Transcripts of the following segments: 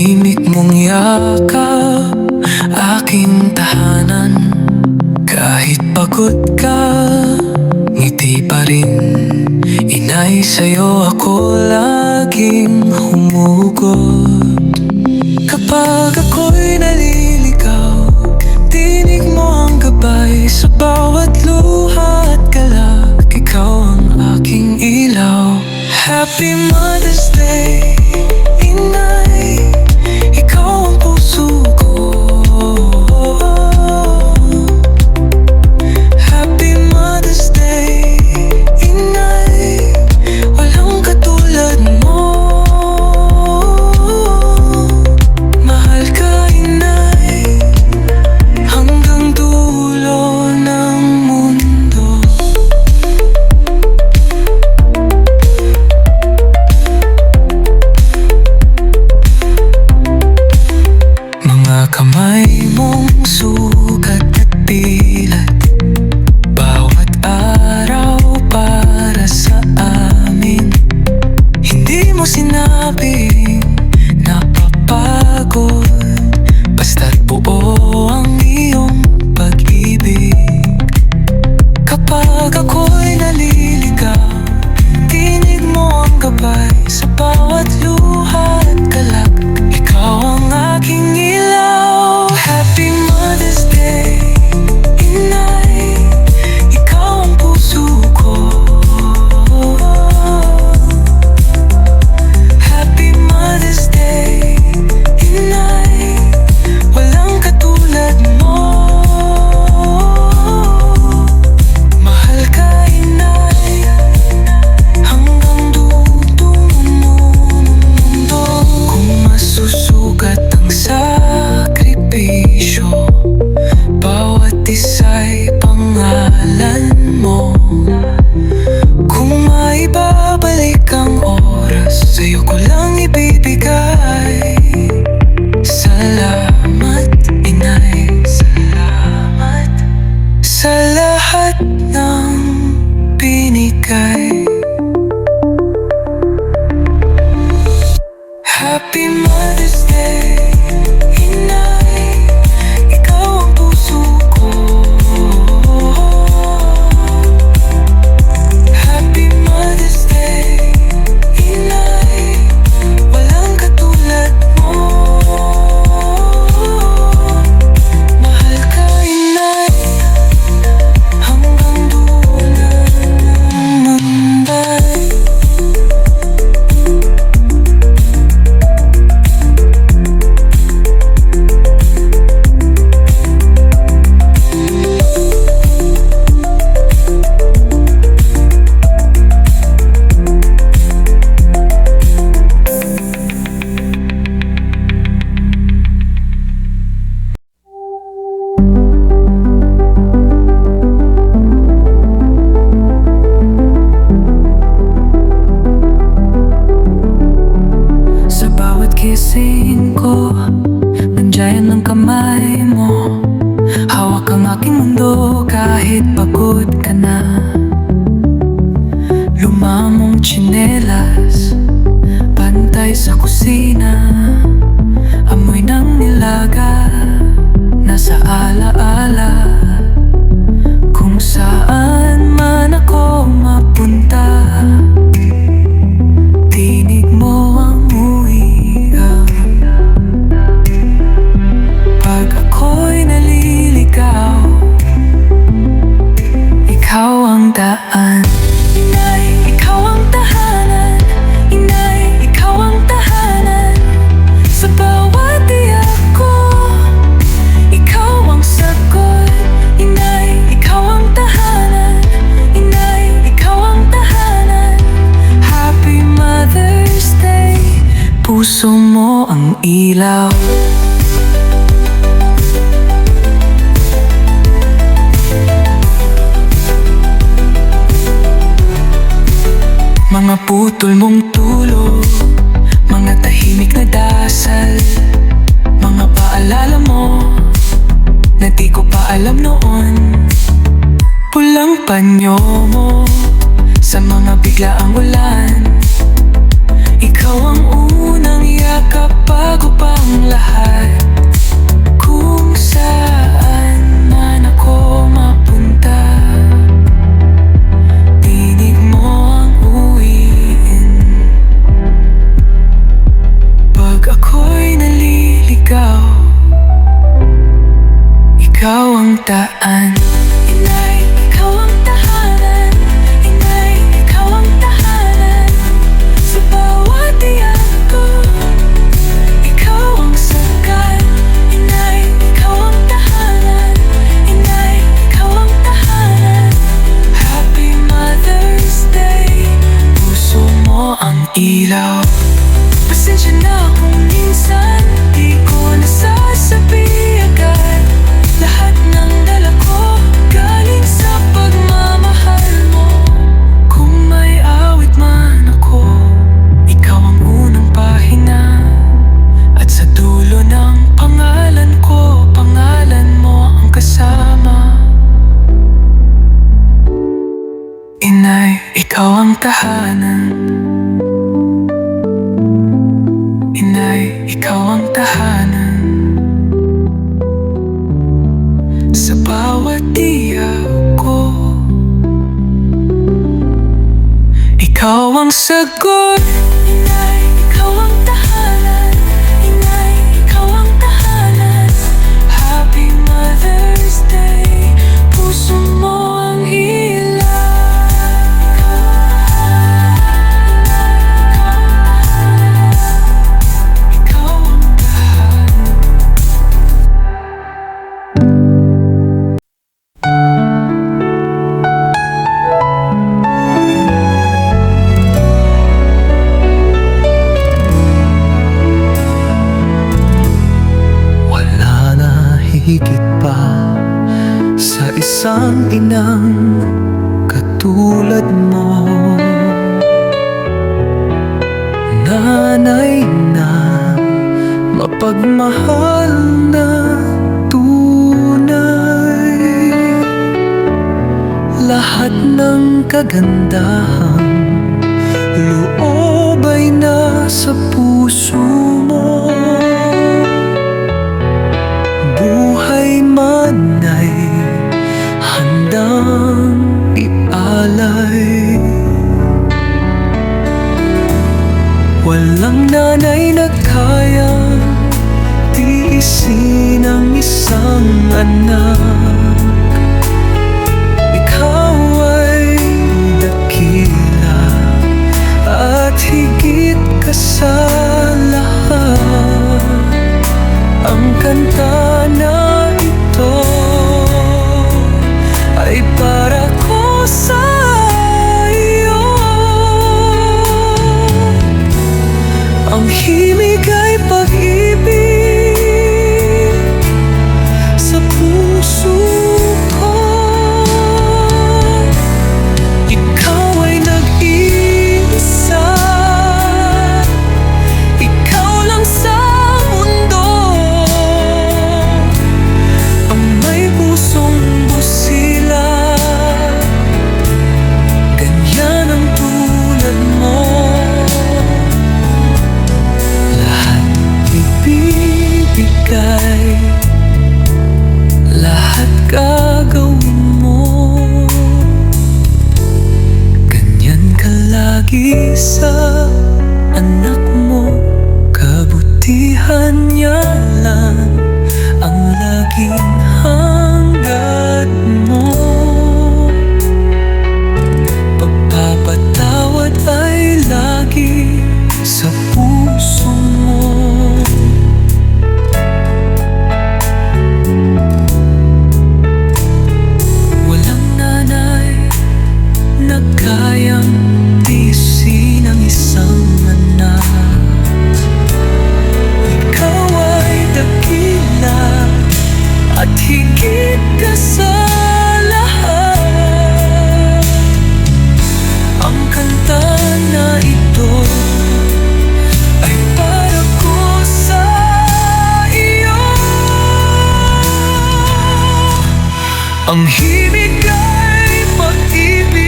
Tahimik mong yakap, aking tahanan. Kahit pagod ka, ngiti pa rin. Inay, sa'yo ako laging humugot. Kapag ako'y naliligaw, tinig mo ang gabay. Sa bawat luha at galak, ikaw ang aking ilaw. Happy Mother's Day, Inay, ikaw ang puso ko. Happy Mother's Day, Inay, walang katulad mo. Mahal ka, Inay, hanggang dulo ng mundo. Mga kamay mong sugat at pilat, bawat araw para sa amin. Hindi mo sinabing napapagod, basta't buo ang iyong pag-ibig. Kapag ako'y naliligaw, tinig mo ang gabay. Sa bawat luha at galak, ikaw ang aking ilaw. Happy Mother's Day, Inay, ikaw ang puso ko. Happy Mother's Day, Inay, walang katulad mo. Mahal ka, Inay, hanggang dulo ng mundo. Kung masusukat ang sakripisyo, bawat isa'y pangalan mo. Kung maibabalik ang oras, sa'yo ko lang ibibigay. Salamat, Inay, salamat sa lahat ng binigay. Happy Mother's Day, Inay, ikaw ang puso ko. Happy Mother's Day, Inay, walang katulad mo. Mahal ka, Inay, hanggang dulo ng munday. Sa bawat gising ko, nandiyan ang kamay mo. Hawak ang aking mundo kahit pagod ka na. Lumamong tsinelas, pantay sa kusina. Amoy ng nilaga, nasa alaala. Kung saan man ako mapunta, tinig mo ang uwiyak. Pag ako'y naliligaw, ikaw ang daan. Inay, ikaw ang tahanan. Inay, ikaw ang tahanan. Sa bawat iyak ko, ikaw ang sagot. Inay, ikaw ang tahanan. Inay, ikaw ang tahanan. Happy Mother's Day, puso mo ang ilaw. Mga putol mong tulog, mga tahimik na dasal, mga paalala mo na di ko pa alam noon. Pulang panyo mo sa mga biglaang ulan, ikaw ang unang Ikakapago pang lahat. Kung saan man ako mapunta, tinig mo ang uwiin. Pag ako'y naliligaw, ikaw ang daan. Inay, ikaw ang tahanan. Inay, ikaw ang tahanan. Sa bawat iyak ko, ikaw ang sagal. Inay, ikaw ang tahanan. Inay, ikaw ang tahanan. Happy Mother's Day. Puso mo ang ilaw. Pasensya na kung minsan di ko nasasabi agad. Lahat ng dala ko galing sa pagmamahal mo. Kung may awit man ako, ikaw ang unang pahina. At sa dulo ng pangalan ko, pangalan mo ang kasama. Inay, ikaw ang tahanan. Inay, ikaw ang tahanan. Sa bawat iyak ko, ikaw ang sagot. Inay, ikaw ang tahanan. Inay, ikaw ang tahanan. Happy Mother's Day. Puso mo ang ilaw. Ikaw ang tahanan. Wala na higit pa sa isang inang katulad mo. Nanay na mapagmahal na tunay. Lahat ng kagandahan loob ay nasa puso mo. Buhay man ay handang ialay. Walang nanay na kayang tiisin ang isang anak. Ikaw ay dakila at higit ka sa lahat. Ang kanta na ito ay para ko sa iyo. Ang himig ay pag-ibig sa puso ko. Ikaw ay nag-iisa. Ikaw lang sa mundo ang may pusong busila. Ganyan ang tulad mo. Lahat ibibigay, lahat gagawin mo. Ganyan ka lagi sa anak mo. Kabutihan niya lang ang laging hangad mo. Pagpapatawad ay lagi sa puso mo. Walang nanay na kayang tiisin ang isang anak. Ikaw ay dakila at higit ka sa lahat. Ang kanta na ito ay para ko sa iyo. Ang himig ay pag-ibig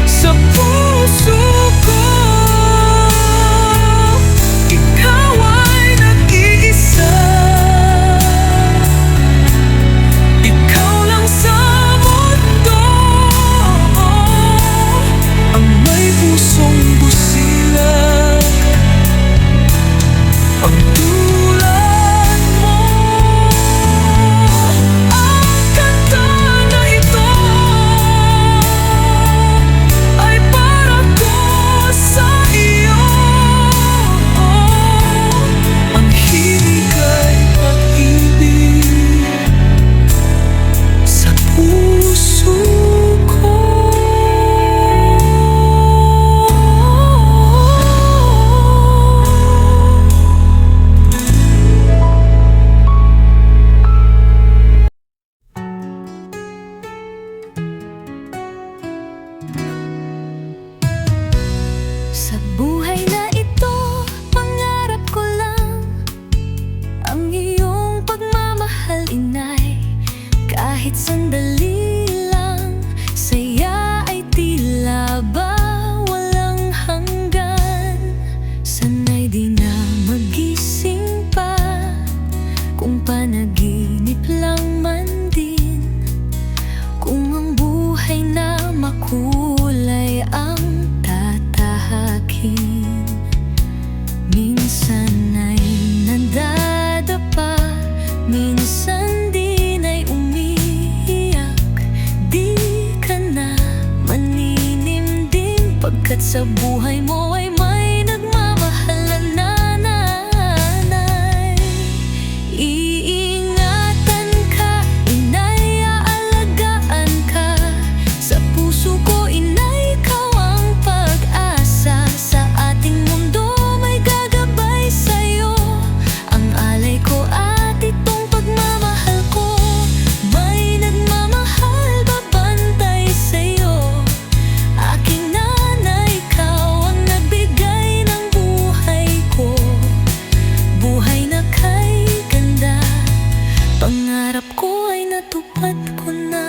sa puso ko. Sa buhay na ito, pangarap ko lang ang iyong pagmamahal, inay. Kahit sandali lang, saya ay tila ba walang hanggan. Sana'y di na magising pa, kung panaginip lang man din. Kung ang buhay na makulay ang tatahakin, minsan ay nadadapa, minsan din ay umiiyak. Di ka na maninimdim, pagkat sa buhay mo ay may nagmamahal na nanay. Iingatan ka, inay, aalagaan ka. Sa puso ko, inay, ikaw ang pag-asa. Sa ating mundo may gagabay sa'yo. Ang alay ko at itong pagmamahal ko, may nagmamahal, babantay sa'yo. Aking nanay, ikaw ang nagbigay ng buhay ko. Buhay na kay ganda, pangarap ko ay natupad ko na.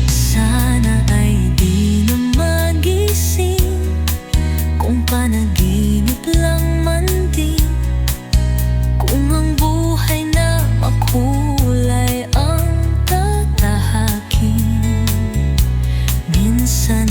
Sana ay di na magising, kung panaginip lang man din. Kung ang buhay na makulay ang tatahakin, minsan